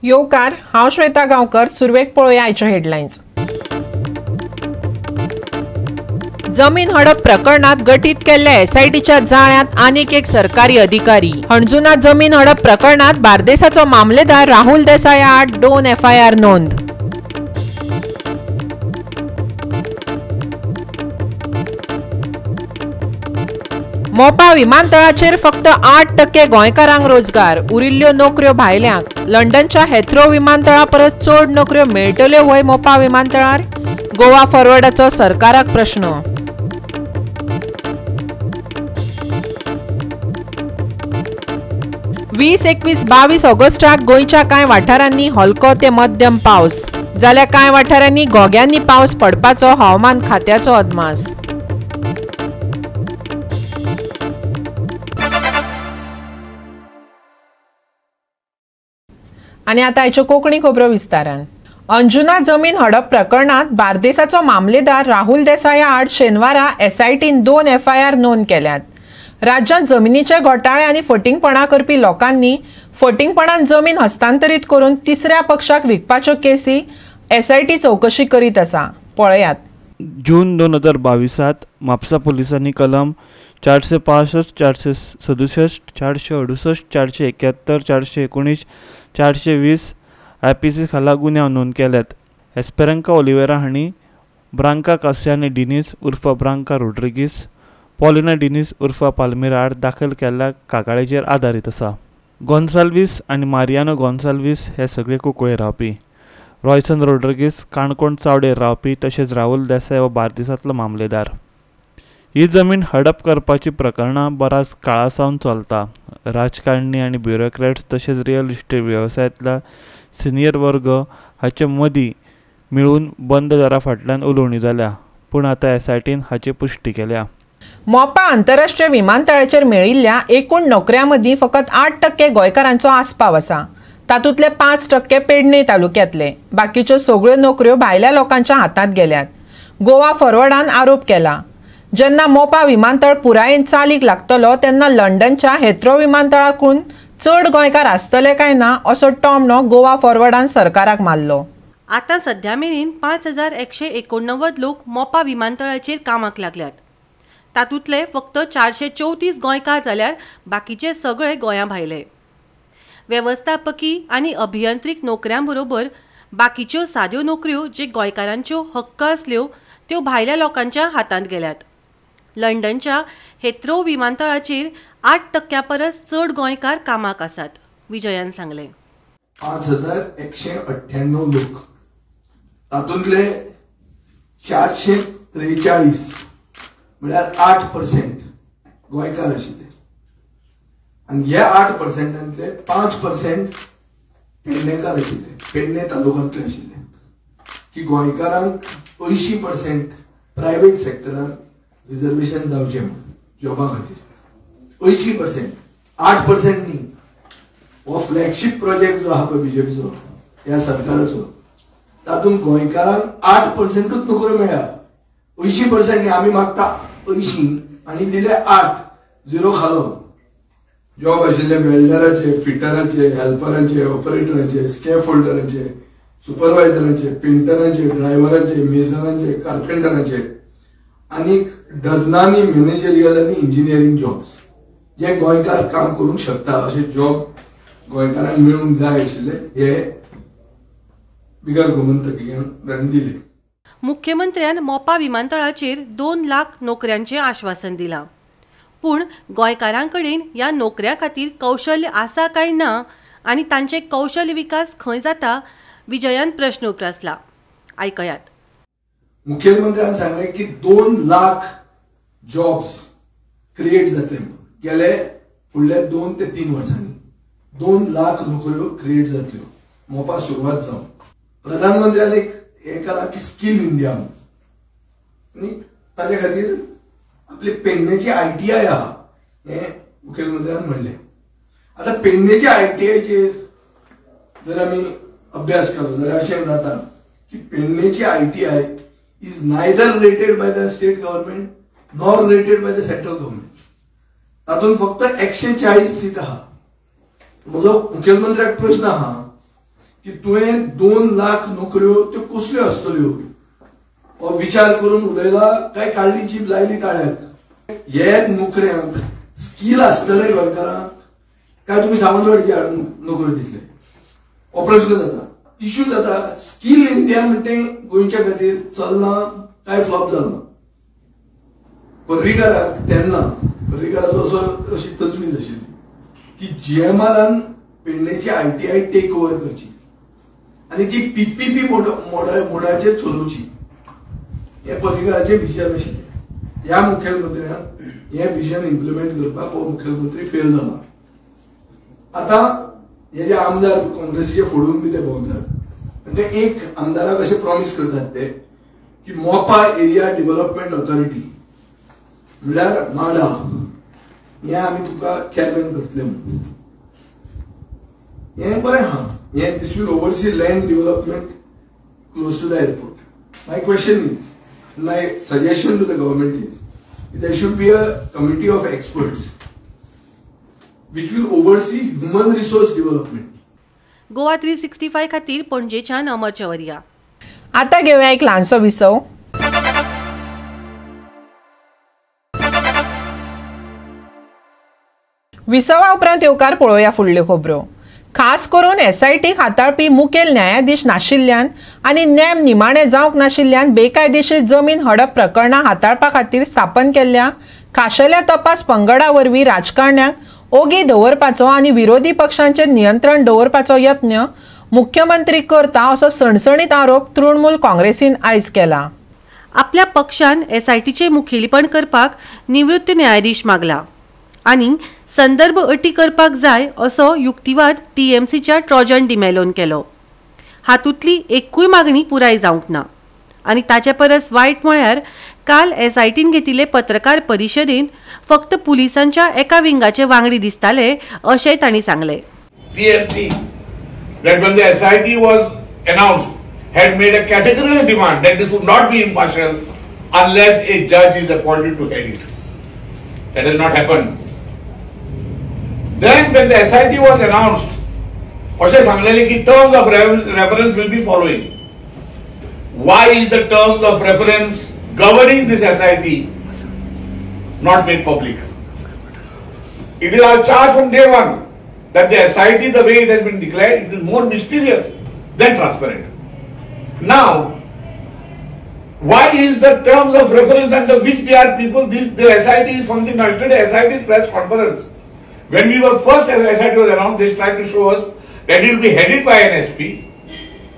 येवकार, हांव श्वेता गांवकर. सुरवेक पळोवया आयच्यो हेडलायन्स. जमीन हडप प्रकरणात गठीत केल्ल्या एसआयटीच्या जाळ्यांत आनीक एक सरकारी अधिकारी. हणजुना जमीन हडप प्रकरणात बार्देसाचो मामलेदार राहुल देसाय आड 2 एफआयआर नोंद. मोपा विमानतळाचेर फक्त 8% गोंयकारांक रोजगार. उरिल्ल्यो नोकऱ्यो भायल्यांक. लंडनच्या हेथ्रो विमानतळा परस चड नोकऱ्यो मेळटल्यो वय मोपा विमानतळार? गोवा फॉरवर्डाचो सरकाराक प्रश्न. वीस 21-22 ऑगस्टाक गोंयच्या कांय वाठारांनी हलको ते मध्यम पावस. जाल्यार कांय वाठारांनी घोग्यांनी पावस पडपाचो हवामान खात्याचो अदमास. आनी आतां आयच्यो कोंकणी खबरो विस्तारान. अंजुना जमीन हडप प्रकरणात बार्देसाचो मामलेदार राहुल देसाय आड शेनवारा एसआयटीन 2 एफआयआर नोंद केल्यात. राज्यांत जमिनीचे घोटाळे आनी फटींगपणां करपी लोकांनी फटींगपणान जमीन हस्तांतरीत करून तिसऱ्या पक्षाक विकपाच्यो केसी एसआयटी चवकशी करीत आसा. पळयात. जून 2022 म्हापसा पुलिसांनी कलम 465, 467, 468, 471, 419, 420 आयपीसी खाला गुन्यांव नोंद केल्यात. एस्पेरंका ओलिवेरा हांणी ब्रांका कासियानी डिनीस उर्फ ब्रांका रोड्रिगीस, पॉलिना डिनीस उर्फ पाल्मेरा आड दाखल केल्ल्या कागाळीचेर आदारीत आसा. गोन्साल्वीस आनी मारियानो गोन्साल्वीस हे सगळे कुंकळे रावपी. रॉयसन रोड्रिगीस काणकोण चावडेर रावपी तशेंच राहुल देसाय हो बार्देसांतलो मामलेदार. ही जमीन हडप करपाची प्रकरणां बराच काळा सावन चलता. राजकारणी आनी ब्युरोक्रेट्स तशेंच रियल इस्टेट वेवसायांतल्या सिनियर वर्ग हाचे मदीं मेळून बंद दारा फाटल्यान उलोवणी जाल्या, पूण आतां एसआयटीन हाची पुष्टी केल्या. मोपा आंतरराष्ट्रीय विमानतळाचेर मेळिल्ल्या एकूण नोकऱ्यां मदीं फकत 8% गोंयकारांचो आस्पाव आसा. तातूंतले 5% पेडणे तालुक्यांतले. बाकीच्यो सगळ्यो नोकऱ्यो भायल्या लोकांच्या हातांत गेल्यात. गोवा फॉरवर्डान आरोप केला. जेन्ना मोपा विमानतळ पुरायेन चालीक लागतलो तेन्ना लंडनच्या हेथ्रो विमानतळाकून चड गोंयकार आसतले काय ना असो टोमणो गोवा फॉरवर्डान सरकाराक मारलो. आतां सध्या मेरेन 5189 लोक मोपा विमानतळाचेर कामाक लागल्यात. तातूंतले फक्त 434 गोंयकार जाल्यार बाकीचे सगळे गोंया भायले. वेवस्थापकी आनी अभियांत्रीक नोकऱ्यां बरोबर बाकीच्यो साद्यो नोकऱ्यो जे गोंयकारांच्यो हक्क आसल्यो त्यो भायल्या लोकांच्या हातांत गेल्यात. लंडनच्या हेथ्रो विमानतळाचेर 8% परस चड गोंयकार कामाक आसात. विजयान सांगले. 5198 लोक, तातूंतले 443 म्हळ्यार 8% गोंयकार आशिल्ले आनी ह्या 8%तले 5% पेडणेकार आशिल्ले, पेडणे तालुक्यांतले आशिल्ले. की गोंयकारांक 80% प्रायव्हेट सेक्टरान रिजर्वेशन जावचें म्हणून जॉबा खातीर. 80%, 8% न्ही. हो फ्लॅगशीप प्रोजेक्ट जो आहा पळय बीजेपीचो ह्या सरकाराचो, तातूंत गोंयकारांक 8%च नोकऱ्यो मेळ्ळ्या. 80% न्ही. आमी मागता 80 आनी दिले 8, 0 खालो. जॉब आशिल्ले वेल्डराचे, फिटराचे, हेल्परांचे, ऑपरेटरांचे, स्कॅफ होल्डरांचे, सुपरवायझरांचे, पेंटरांचे, ड्रायव्हरांचे, मेजरांचे, कार्पेंटरांचे आनी डझनांनी मॅनेजरियल आनी इंजिनियरींग जॉब्स जे गोंयकार काम करूंक शकता अशे जॉब गोंयकारांक मेळूंक जाय आशिल्ले हे बिगर गोमंतकीयान दिले. मुख्यमंत्र्यान मोपा विमानतळाचेर 2 लाख नोकऱ्यांचे आश्वासन दिलां. पूण गोंयकारांकडेन ह्या नोकऱ्यां खातीर कौशल्य आसा काय ना आनी तांचे कौशल्य विकास खंय जाता विजयान प्रश्न उपरासला. आयकयात. मुख्यमंत्र्यान सांगले की 2 लाख जॉब्स क्रिएट जातले. गेले फुडल्या 2 ते 3 वर्सांनी 2 लाख नोकऱ्यो क्रिएट जातल्यो. मोपा सुरवात जावन प्रधानमंत्र्यान एक हे केला की स्किल इंडिया. आनी ताचे खातीर आपली पेडणेची ITI आहा हें मुखेलमंत्र्यान म्हणलें. आतां पेडणेच्या ITIचेर जर आमी अभ्यास केलो जाल्यार अशें जाता की पेडणेची ITI is neither rated by the state government nor rated by the central government. तातूंत फक्त 140 सीट आहा. म्हजो मुखेलमंत्र्याक प्रश्न आहा की तुवें 2 लाख नोकऱ्यो त्यो कसल्यो आसतल्यो हो विचार करून उलयला काय काळ्ळी जीब लायली ताळ्याक. हे नोकऱ्यांक स्कील आसतले गोंयकारांक काय तुमी सावंतवाडीचे हाडून नोकऱ्यो दितले हो प्रश्न जाता. इश्यू जाता स्कील इंडिया म्हणटे गोंयच्या खातीर चलना काय फ्लॉप जालना. पर्रीकाराक तेन्ना पर्रीकाराचो अशी तजवीज आशिल्ली की GMRन पेडणेची ITI टेक ओव्हर करची आनी ती PPP मोडाचेर चलोवची हे पर्रीकाराचें विजन आशिल्लें. ह्या मुखेलमंत्र्यान हें विजन इम्प्लिमेंट करपाक हो मुखेलमंत्री फेल जाला. आतां हे जे आमदार काँग्रेसीचे फोडून बी ते भोंवतात म्हणजे एक आमदाराक अशें प्रॉमिस करतात ते की मोपा एरिया डेव्हलपमेंट ऑथॉरिटी म्हणल्यार माडा हें आमी तुका चॅरमॅन करतले म्हणून. हें बरें आहा. हें this will oversee land development close to the airport. My question is my suggestion to the government is there should be a committee of experts which will oversee human resource development. Goa 365 खातीर पणजेच्यान अमर चवरिया. आता घेऊया एक ल्हानसो विसव. विसवा उपरांत येवकार पळोवया फुडल्यो खबरो. खास करून SIT हाताळपी मुखेल न्यायाधीश नाशिल्ल्यान आनी नेम निमाणे जावंक नाशिल्ल्यान बेकायदेशीर जमीन हडप प्रकरणां हाताळपा खातीर स्थापन केल्ल्या खाशेल्या तपास पंगडा वरवीं राजकारण्यांक ओगी दवरपाचो आनी विरोधी पक्षांचेर नियंत्रण दवरपाचो यत्न मुख्यमंत्री करता असो सणसणीत आरोप तृणमूल काँग्रेसीन आयज केला. आपल्या पक्षान SITचे मुखेलीपण करपाक निवृत्त न्यायाधीश मागला आनी संदर्भ अटी करपाक जाय असो युक्तिवाद TMCच्या ट्रॉजन डिमेलोन केलो. हातूंतली एकूय मागणी पुराय जावंक ना आनी ताचे परस वायट म्हळ्यार काल SITन घेतिल्ले पत्रकार परिशदेंत फक्त पुलिसांच्या एका विंगाचे वांगडी दिसताले अशेंय तांणी सांगले. TMC that when the SIT was announced had made a categorical demand that this would not be impartial unless a judge is appointed to head it. That has not happened. Then when the SIT was announced, अशें सांगलेलें की terms of reference will be following. Why is the terms of reference governing this SIT not made public? It is our charge from day one that the SIT, the way it has been declared, it is more mysterious than transparent. Now, why is the terms of reference under which they are people, the SIT is something now? Yesterday, SIT press conference. When we were first, as SIT was announced, they tried to show us that it will be headed by an SP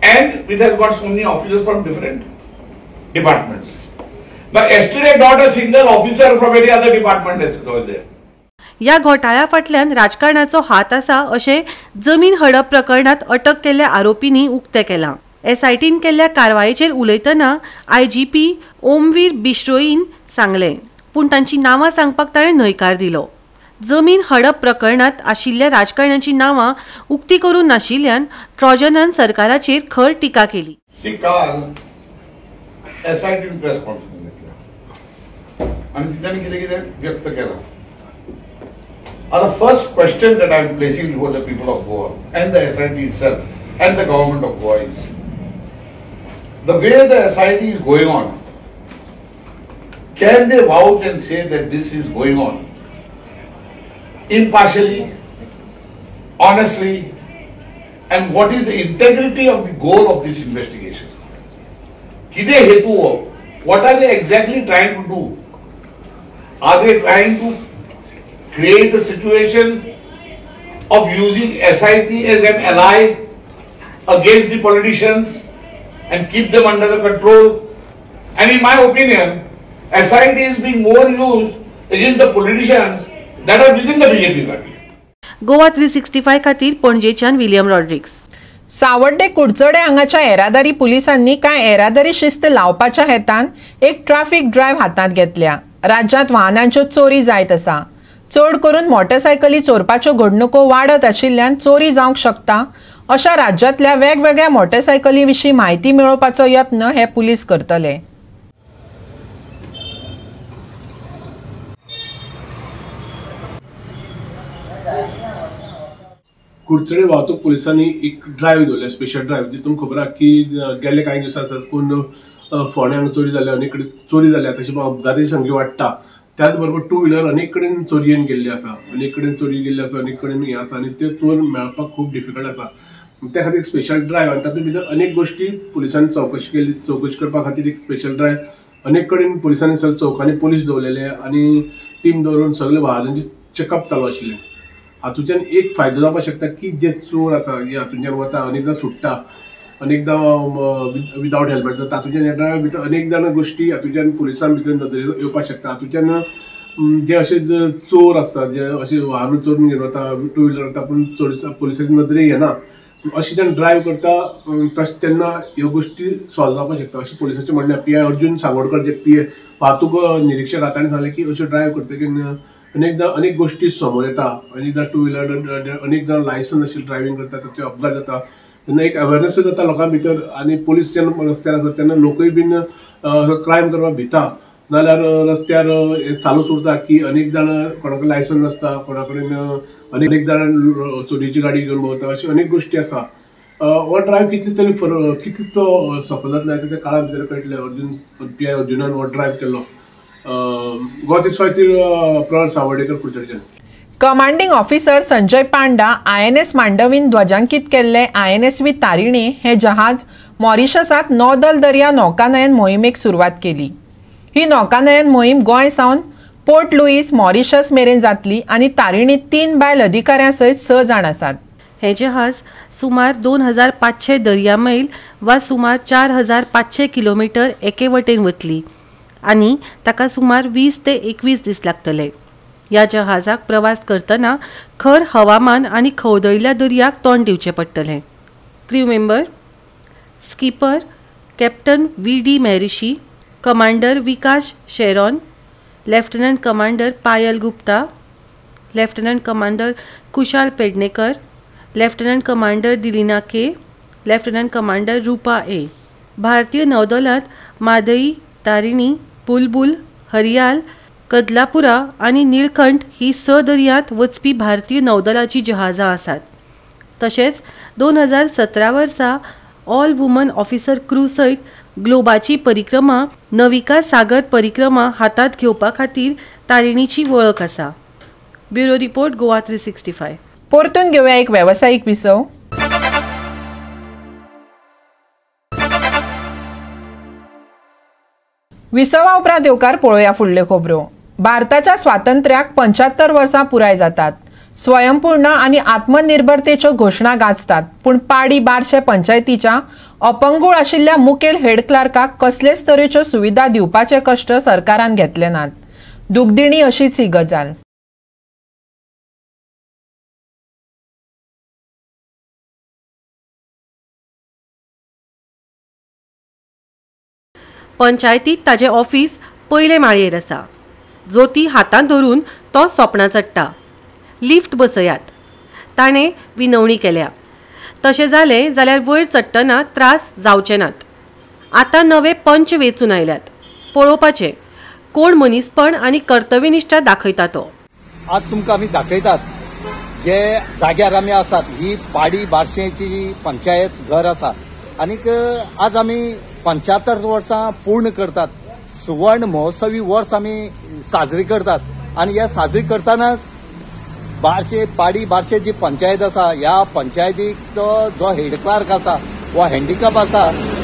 and it has got so many officers from different departments. But yesterday, not a single officer from any other department was there. या घोटाळ्या फाटल्यान राजकारणाचो हात आसा अशें जमीन हडप प्रकरणात अटक केल्ल्या आरोपींनी उक्तें केलां. SITन केल्ल्या कारवायेचेर उलयतना IGP ओमवीर बिश्रोईन सांगलें, पूण तांची नांवां सांगपाक ताणें न्हयकार दिलो. जमीन हडप प्रकरणात आशिल्ल्या राजकारण्यांची नांवां उक्ती करून नाशिल्ल्यान ट्रॉजनान सरकाराचेर खर टिका केली. काल SIT प्रेस कॉन्फरन्स घेतल्या आनी तिच्यान कितें कितें व्यक्त केलां. The first question that I am placing before the people of Goa and the SIT itself and the government of Goa is, the way the SIT is going on, can they vouch and say that this is going on impartially, honestly, and what is the integrity of the goal of this investigation? Kide hetu ho? What are they exactly trying to do? Are they trying to create a situation of using SIT as an ally against the politicians and keep them under the control? And in my opinion, SIT is being more used against the politicians that are within the BJP party. Goa 365 खातीर पणजेच्यान William Rodrigues. सावड्डे कुडचडे हांगाच्या येरादारी पुलिसांनी कांय येरादारी शिस्त लावपाच्या हेतान एक ट्रॅफिक ड्रायव्ह हातांत घेतल्या. राज्यांत वाहनांच्यो चोरी जायत आसा. चड करून मोटरसायकली चोरपाच्यो घडणुको वाडत आशिल्ल्यान चोरी जावंक शकता अशा राज्यांतल्या वेगवेगळ्या मोटरसायकली विशीं म्हायती मेळोवपाचो यत्न हे पुलीस करतले. कुडचडे वाहतूक पुलिसांनी एक ड्रायव्ह दवरल्या, स्पेशल ड्रायव्ह. तितून खबर आहा की गेले कांय दिवस आसा कोण फोंड्यांक चोरी जाल्या, अनेक कडेन चोरी जाल्या, तशें अपघाताची संख्या वाडटा. त्याच बरोबर टू व्हिलर अनेक कडेन चोरयेन गेल्ले आसा, अनेक कडेन चोरी गेल्ले आसा, अनेक कडेन हें आसा आनी ते चोर मेळपाक खूब डिफिकल्ट आसा. त्या खातीर एक स्पेशल ड्रायव्ह आनी तातूंत भितर अनेक गोश्टी पुलिसांनी चवकशी केली. चवकशी करपा खातीर एक स्पेशल ड्रायव्ह अनेक कडेन पुलिसांनी सगळे चौकांनी पुलीस दवरलेले आनी टीम दवरून सगळे वाहनांची चेकअप चालू आशिल्लें. हातूंतल्यान एक फायदो जावपाक शकता की जे चोर आसा जे हातूंतल्यान वता, अनेकदां सुट्टा, अनेकदां विदावट हेल्मेट जाता, हातूंतल्यान ह्या ड्रायव्हा भितर अनेक जाण गोश्टी हातूंतल्यान पुलिसां भितर नदरेक येवपाक शकता. हातूंतल्यान जे अशे चोर आसता, जे अशे वाहन चोरून घेवन वता, टू व्हिलर वता पूण पुलिसांची नदरेक येना, अशें जेन्ना ड्रायव्ह करता तेन्ना ह्यो गोश्टी सॉल्व जावपाक शकता अशें पुलिसांचें म्हणणें. PI अर्जुन सांगोडकर जे PA वाहतूक निरीक्षक हांव ताणें सांगलें की अशें ड्रायव्ह करतकीर अनेकदां अनेक गोश्टी समोर येता. अनेकदां टू व्हिलर, अनेकदां लायसन नाशिल्लें ड्रायव्हिंग करता ताचे अपघात जाता. तेन्ना एक अवेरनसूय जाता लोकां भितर आनी पुलीस जेन्ना रस्त्यार आसता तेन्ना लोकूय बीन क्रायम करपाक भिता. नाल्यार रस्त्यार चालूच उरता की अनेक जाण कोणा कडेन लायसन नासता, कोणा कडेन अनेक जाण चोरीची गाडी घेवन भोंवता, अश्यो अनेक गोश्टी आसा. हो ड्रायव्ह कितले तो सफल जातलो त्या काळा भितर कळटलें. PI अर्जुनान हो ड्रायव्ह केलो. प्रवास सावडेकर कुडचडेच्यान. Commanding officer Sanjay Panda INS मांडवीन ध्वजांकीत केल्ले INSV तारिणी हे जहाज मॉरिशसांत नौदल दर्या नौकानयन मोहिमेक सुरवात केली. ही नौकानयन मोहीम गोंय सावन पोर्ट लुईस मॉरिशस मेरेन जातली आनी तारिणीत 3 बायल अधिकाऱ्यां सयत 6 जाण आसात. हे जहाज सुमार 2500 दर्या मैल वा सुमार 4500 किलोमीटर एके वटेन वतली आनी ताका सुमार 20 ते 21 दीस लागतले. ह्या जहाजाक प्रवास करतना खर हवामान आनी खवदळिल्ल्या दर्याक तोंड दिवचें पडटलें. Crew member skipper captain VD मेहरिशी, commander Vikas Sheoran, lieutenant commander Payal Gupta, lieutenant commander Kushal Pednekar, lieutenant commander Dilna K, lieutenant commander Roopa A. भारतीय नौदलांत मादई, तारिणी, बुलबुल, हरियाल, कदलापुरा आनी निळकंठ ही 6 दर्यांत वचपी भारतीय नौदलाची जहाजां आसात. तशेंच 2017 वर्सा ऑल वुमन ऑफिसर क्रू सयत ग्लोबाची परिक्रमा नविका सागर परिक्रमा हातांत घेवपा खातीर तारिणीची वळख आसा. Bureau report Goa 365. परतून घेवया एक वेवसायीक विसव. विसवा उपरांत येवकार पळोवया फुडल्यो खबरो. भारताच्या स्वातंत्र्याक 75 वर्सां पुराय जातात. स्वयंपूर्ण आनी आत्मनिर्भरतेच्यो घोशणा गाजतात पूण पाडी बारशे पंचायतीच्या अपंगूळ आशिल्ल्या मुखेल हेड क्लार्काक कसलेच तरेच्यो सुविधा दिवपाचे कश्ट सरकारान घेतले नात. दुखदिणी अशीच ही गजाल. पंचायतीत ताजें ऑफिस पयले माळयेर आसा. जोती हातांत धरून तो सोपणां चडटा. लिफ्ट बसयात. ताणें विनवणी केल्या. तशें जालें जाल्यार वयर चडटना त्रास जावचे नात. आतां नवे पंच वेंचून आयल्यात. पळोवपाचें कोण मनीसपण आनी कर्तव्यनिश्ठा दाखयता तो. आज तुमकां आमी दाखयतात जे जाग्यार आमी आसात. ही पाडी बारशेची पंचायत घर आसा आनीक आज आमी 75 वर्सां पूर्ण करतात. सुवर्ण महोत्सवी वर्स आमी साजरी करतात आनी ह्या साजरी करतना बारशे पाडी बारशे जी पंचायत आसा ह्या पंचायतीचो जो हेड क्लार्क आसा वो हँडिकॅप आसा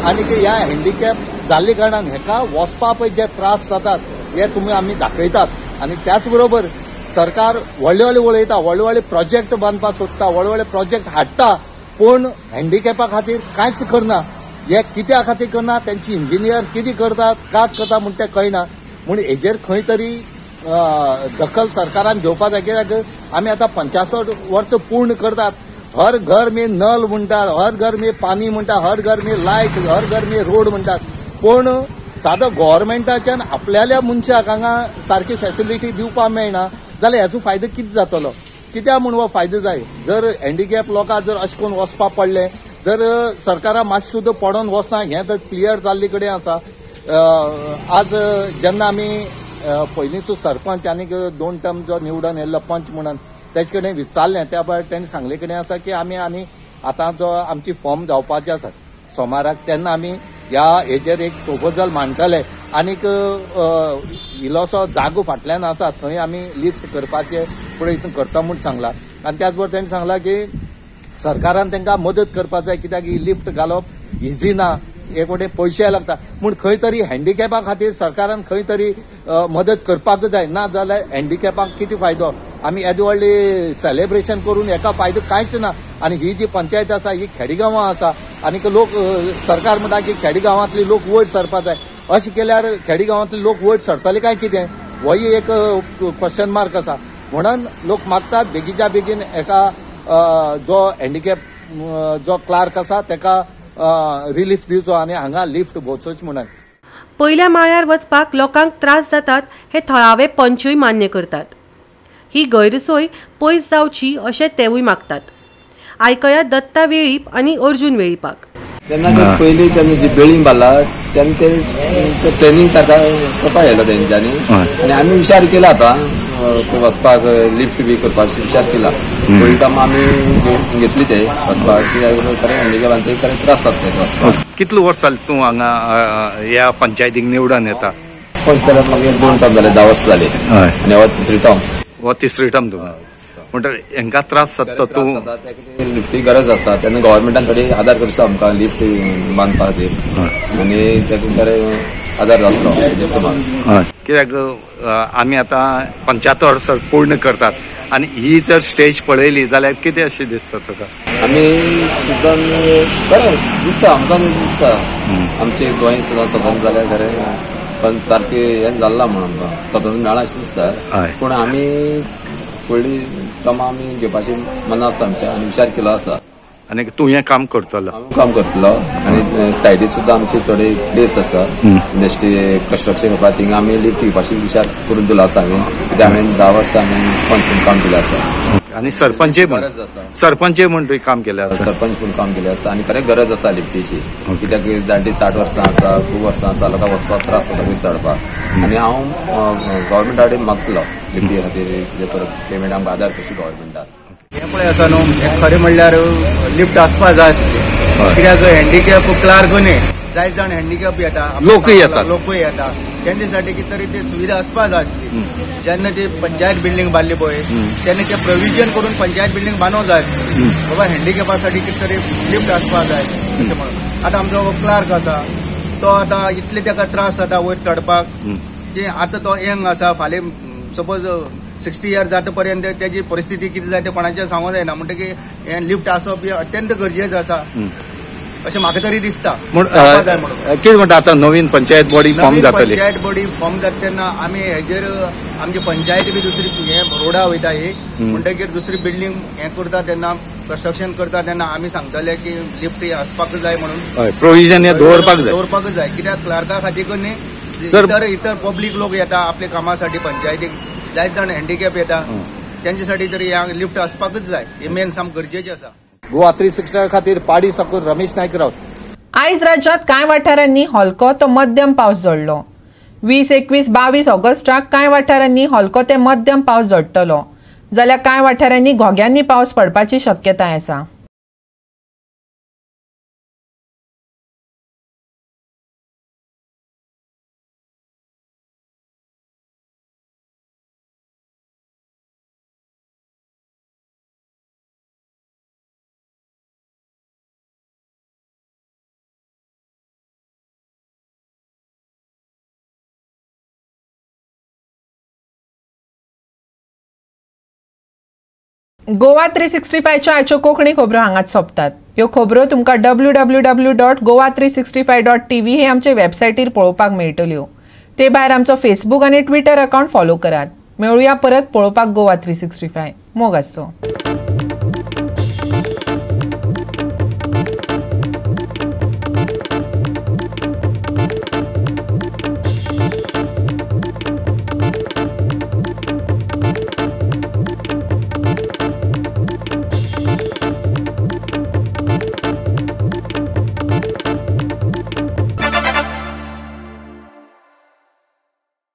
आनी ह्या हँडिकॅप जाल्ले कारणान हेका वचपा पळय जे त्रास जातात हे तुमी आमी दाखयतात. आनी त्याच बरोबर सरकार व्हडले उलयता, व्हडले प्रोजेक्ट बांदपाक सोदता, व्हडले प्रोजेक्ट हाडटा पूण हँडिकॅपा खातीर कांयच करना. हे कित्या खातीर करना, त्यांची इंजिनियर कितें करतात, कात करता म्हूण तें कळना. म्हूण हेजेर खंय तरी दखल सरकारान घेवपा जाय. कित्याक आमी आतां 65 वर्स पूर्ण करतात हर घर में नल म्हणटात, हर घर में पाणी म्हणटा, हर घर में लायट, हर घर में रोड म्हणटात. पण साधं गव्हर्नमेंटाच्यान आपल्याल्या मनशाक हांगा सारकी फॅसिलिटी दिवपाक मेळना जाल्यार हेचो फायदो कितें जातलो? कित्याक म्हूण हो फायदो जाय? जर हँडिकॅप लोकांक जर अशें करून वचपाक पडलें, जर सरकाराक मातशें सुद्दां पडोन वचना, हें तर क्लियर जाल्ले कडेन आसा. आज जेन्ना आमी पयलींचो सरपंच आनी 2 टर्म जो निवडून येयल्लो पंच म्हणून तेजे कडेन विचारलें, त्या भायर तेणें सांगले कडेन आसा की आमी आनी आतां जो आमची फॉर्म जावपाचे आसात सोमाराक, तेन्ना आमी ह्या हेजेर एक प्रोपोजल मांडटले. आनीक इल्लोसो जागो फाटल्यान आसा, थंय आमी लिफ्ट करपाचे प्रयत्न करता म्हूण सांगला. आनी त्याच बरोबर तेणें सांगला की सरकारान तांकां मदत करपाक जाय, कित्याक ही लिफ्ट घालप इझी ना, एक वटेन पयशे लागता. पूण खंय तरी हँडिकॅपा खातीर सरकारान खंय तरी मदत करपाक जाय, ना जाल्यार हँडिकॅपाक कितें फायदो? आमी येदे व्हडले सेलेब्रेशन करून हेका फायदो कांयच ना. आनी ही जी पंचायत आसा ही खेडेगांवां आसा, आनीक लोक सरकार म्हणटा की खेडेगांवांतले लोक वयर सरपाक जाय. अशें केल्यार खेडेगांवांतले लोक वयर सरतले काय कितें? होय एक क्वेश्चन मार्क आसा. म्हणून लोक मागतात बेगीच्या बेगीन एका जो हँडिकॅप जो क्लार्क आसा तेका रिलीफ दिवचो आनी हांगा लिफ्ट पोहोचोवची म्हणून. पयल्या माळ्यार वचपाक लोकांक त्रास जातात हे थळावे पंचूय मान्य करतात. ही गैरसोय पयस जावची अशें तेवूय मागतात. आयकया दत्ता वेळीप आनी अर्जुन वेळीपाक. तेन्ना ते पयलीं तेन्ना जी बिल्डींग बांदला तेन्ना ते ट्रेनिंग सारका करपाक येयलो तेंच्यांनी, आनी आमी विचार केला आतां वचपाक लिफ्ट बी करपाक विचार केला. फूल टायम आमी घेतली ते वचपाक, कित्याक खरें हँडिकॅपांक खरें त्रास जाता वचपाक. कितलो वर्स जालें तूं हांगा ह्या पंचायतीक निवडून येता? पंच जाल्यार मागीर 2 टर्म जाले, 10 वर्स जाली, आनी हो 3री टर्म. हो 3री टर्म तुका म्हणटा हांकां त्रास जाता तूं? लिफ्टी गरज आसा तेन्ना गव्हर्नमेंटान थोडी आदार करता आमकां लिफ्ट बांदपा खातीर, आनी तेका खरें आदार जातलो दिसता म्हाका. कित्याक आमी आतां 75 वर्सां पूर्ण करतात, आनी ही जर स्टेज पळयली जाल्यार कितें अशें दिसता तुका? आमी सुद्दां बरें दिसता, आमकां दिसता आमचे गोंय सुद्दां स्वतंत्र जाल्यार खरें, पण सारकें हें जाल्ला म्हणून आमकां स्वतंत्र मेळ्ळा अशें दिसता. पूण आमी फुडली टर्मां आमी घेवपाचें मना आसा आमचें, आनी विचार केलो आसा. आनी तूं हें काम करतलो? काम करतलो, आनी सायडीक सुद्दां आमचे थोडे प्लेस आसा इंडस्ट्री कन्स्ट्रक्शन करपाक, थिंगा आमी लिफ्ट घेवपाचो विचार करून दिलो आसा आमी, कित्याक हांवें 10 वर्सां आमी पंच म्हणून काम केलें आसा. आनी सरपंचय म्हूण तुवें काम केलें आसा? सरपंच म्हणून काम केलें आसा, आनी खरें गरज आसा लिफ्टीची, कित्याक जाणटी 60 वर्सां आसा, खूब वर्सां आसा, लोकांक वचपाक त्रास जाता वयर चडपाक. आनी हांव गव्हर्नमेंटा कडेन मागतलो लिफ्टी खातीर कितें परत पेमेंट आमकां आदार करची गव्हर्नमेंटान. हें पळय आसा न्हू, खरें म्हणल्यार लिफ्ट आसपाक जाय आसली, कित्याक हँडिकॅप क्लार्क न्ही, जाय जाण हँडिकॅप येता, लोकूय येता, तेंच्यासाठी कितें तरी ती सुविधा आसपाक जाय आसली. जेन्ना ती पंचायत बिल्डींग बांदली पळय तेन्ना ते प्रोविजन करून पंचायत बिल्डींग बांदूंक जाय आसली. बाबा हँडिकॅपासाठी कितें तरी लिफ्ट आसपाक जाय अशें म्हणून. आतां आमचो क्लार्क आसा तो आतां इतले ताका त्रास जाता वयर चडपाक, की आतां तो यंग आसा, फाल्यां सपोज 60 इयर्स जाता पर्यंत त्याची परिस्थिती किती जाय ते कोणाचें सांगूंक जायना. म्हणटकीर हें लिफ्ट आसप अत्यंत गरजेचें आसा अशें म्हाका तरी दिसता. कितें म्हणटा आतां नवीन पंचायत बॉडी फॉर्म जातली? पंचायत बॉडी फॉर्म जाता तेन्ना आमी हेजेर आमची पंचायत बी दुसरी हें रोडा वयता ही, म्हणटकीर दुसरी बिल्डींग हें करता तेन्ना कन्स्ट्रक्शन करता तेन्ना आमी सांगतले की लिफ्ट आसपाक जाय म्हणून प्रोविजन हें दवरपाक जाय. कित्याक क्लार्का खातीर न्ही, इतर पब्लीक लोक येता आपल्या कामासाठी पंचायतीक, जायत जाण हँडिकॅप येता, त्यांच्यासाठी तरी ह्या लिफ्ट आसपाकच जाय, हे मेन सामकें गरजेचें आसा. गोवा 360 खातीर पाडी साकून रमेश नायक रावत. आयज राज्यांत कांय वाठारांनी हलको तो मध्यम पावस झडलो. 20, 21, 22 ऑगस्टाक कांय वाठारांनी हलको ते मध्यम पावस झडटलो, जाल्यार कांय वाठारांनी घोग्यांनी पावस पडपाची शक्यताय आसा. गोवा 365च्यो आयच्यो कोंकणी खबरो हांगाच सोंपतात. ह्यो खबरो तुमकां www.goa365.tv हे आमचे वेबसायटीर पळोवपाक मेळटल्यो. ते भायर आमचो फेसबूक आनी ट्विटर अकावंट फॉलो करात. मेळुया परत पळोवपाक गोवा 365. मोग आसचो.